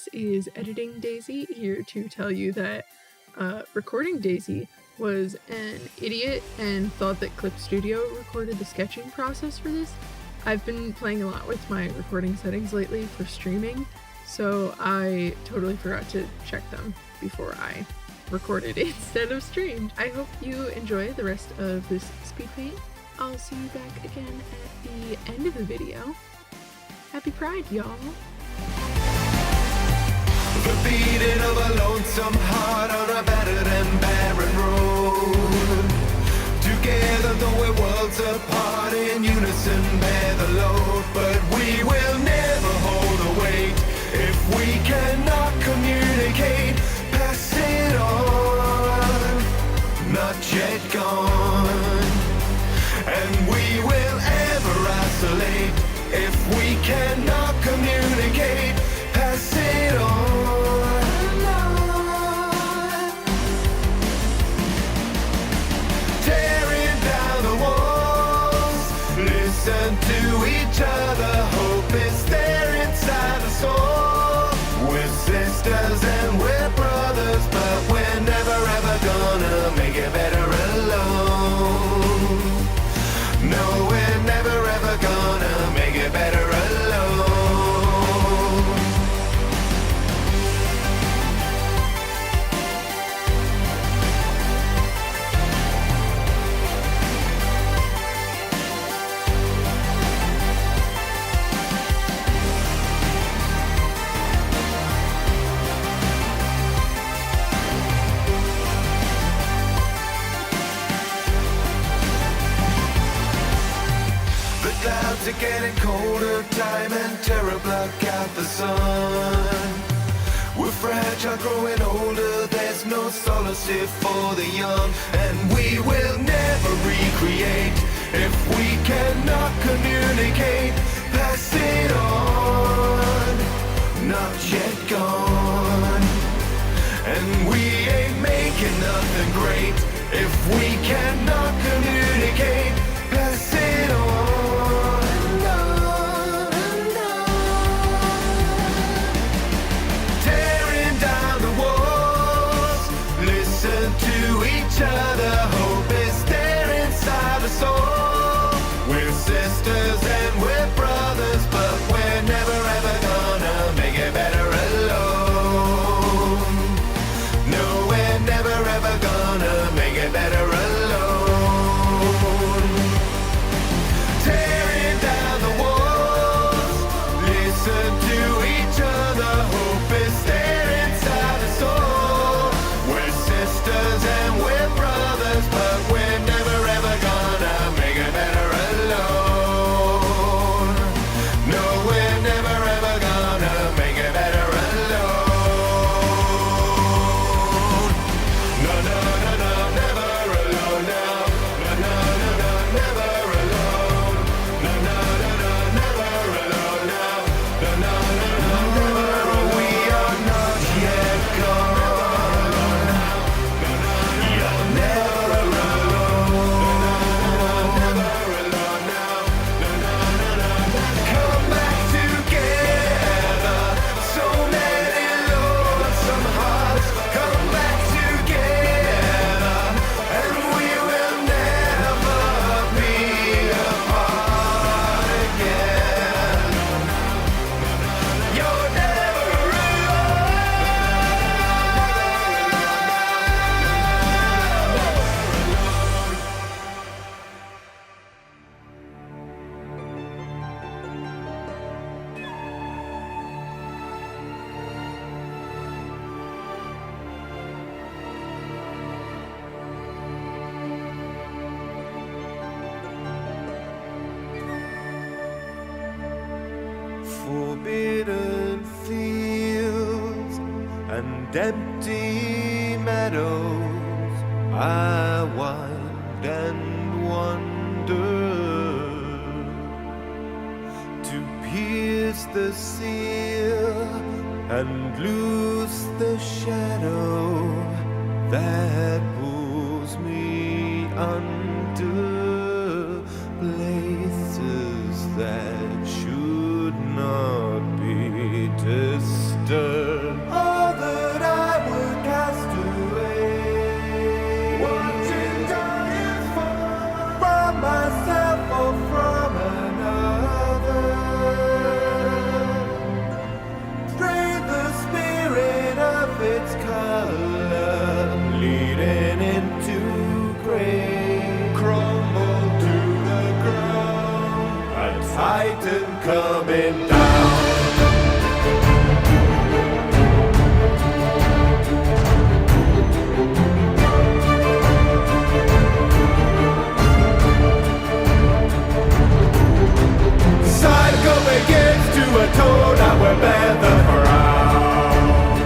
This is Editing Daisy, here to tell you that Recording Daisy was an idiot and thought that Clip Studio recorded the sketching process for this. I've been playing a lot with my recording settings lately for streaming, so I totally forgot to check them before I recorded instead of streamed. I hope you enjoy the rest of this speed paint. I'll see you back again at the end of the video. Happy Pride, y'all! The beating of a lonesome heart on a battered and barren road. Together though we're worlds apart, in unison bear the load. But we will never hold the weight if we cannot communicate. Pass it on, not yet gone. And we will ever isolate if we cannot communicate. Pass it on. Tearing down the walls, listen to each other. Hope is there inside the soul. We're sisters and we're brothers, but we're never ever gonna make it better alone. No, we're never ever gonna make it better alone. Clouds are getting colder, time and terror block out the sun. We're fragile, growing older, there's no solace here for the young. And we will never recreate if we cannot communicate. Pass it on, not yet gone. And we ain't making nothing great if we cannot communicate. Pass it on. To each other, hope is there inside the soul. We're sisters and we're brothers, but we're never ever gonna make it better alone. No, we're never ever gonna make it better alone. Tearing down the walls, listen to each other, hope is there inside the soul. We're sisters and we're brothers, but we're never ever gonna make it better alone. No, we're never ever gonna make it better alone. No, no, no, no, never alone now. No, no, no, no, never alone. No, no, no, no, never alone now. No, no, no, no, never alone. We are not yet gone. Forbidden fields and empty meadows, I wind and wander to pierce the seal and loose the shadow that pulls me under. Places that should not be. distant. All that I would cast away, watching dying fall from myself or from another. Trade the spirit of its color, leading into gray, crumble to the ground, a titan coming down. Cycle begins to atone, I will bear the crown.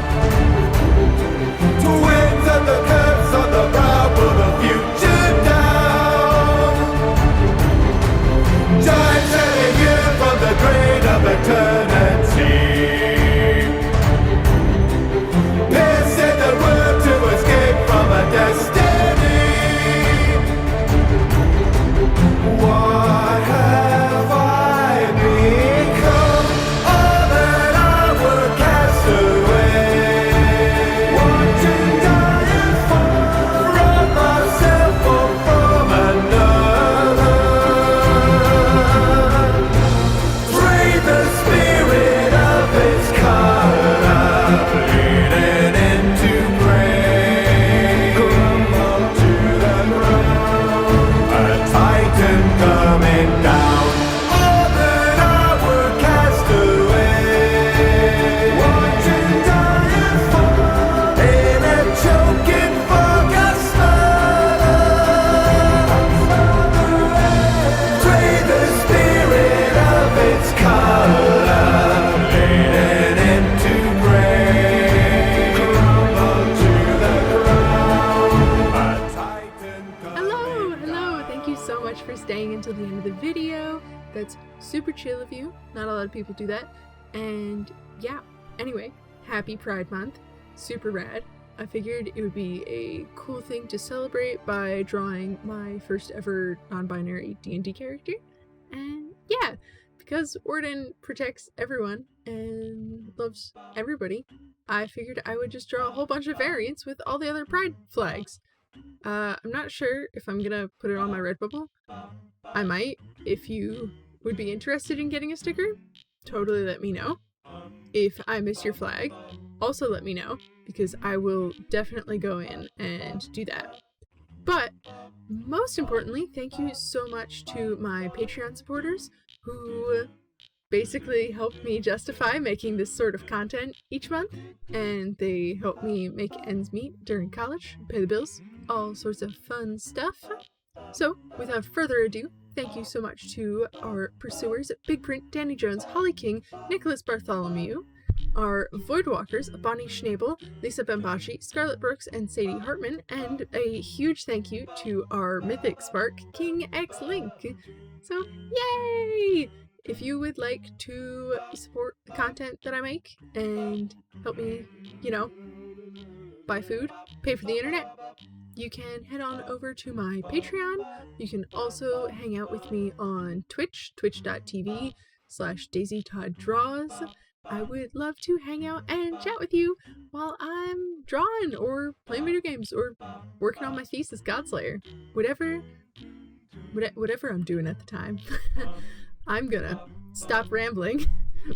Twins of the curse on the brow, pull the future down. Giants setting you from the grave of eternity. Piercing the word to escape from a destiny. What have I become? All that I would cast away, watching dying fall from myself or from another. Trade the spirit of its color, bleeding into gray, crumble to the ground, a titan coming down. All that I would cast away, watching dying fall in a choking fog of smother. Trade the spirit of its color, leading into gray, crumble to the ground, a titan coming Hello! Thank you so much for staying until the end of the video. That's super chill of you. Not a lot of people do that. And yeah, anyway, happy Pride Month. Super rad. I figured it would be a cool thing to celebrate by drawing my first ever non-binary D&D character. And yeah, because Warden protects everyone and loves everybody, I figured I would just draw a whole bunch of variants with all the other Pride flags. I'm not sure if I'm gonna put it on my Redbubble. I might. If you would be interested in getting a sticker, totally let me know. If I miss your flag, also let me know, because I will definitely go in and do that. But most importantly, thank you so much to my Patreon supporters who basically helped me justify making this sort of content each month, and they help me make ends meet during college, pay the bills, all sorts of fun stuff. So, without further ado, thank you so much to our pursuers, Big Print, Danny Jones, Holly King, Nicholas Bartholomew, our Voidwalkers, Bonnie Schnabel, Lisa Bambashi, Scarlett Brooks, and Sadie Hartman, and a huge thank you to our Mythic Spark, King X Link. So, yay! If you would like to support the content that I make and help me, buy food, pay for the internet, you can head on over to my Patreon. You can also hang out with me on Twitch, twitch.tv/DaisyToddDraws. I would love to hang out and chat with you while I'm drawing or playing video games or working on my thesis, Godslayer. Whatever I'm doing at the time. I'm gonna stop rambling.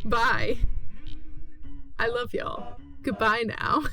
Bye. I love y'all. Goodbye now.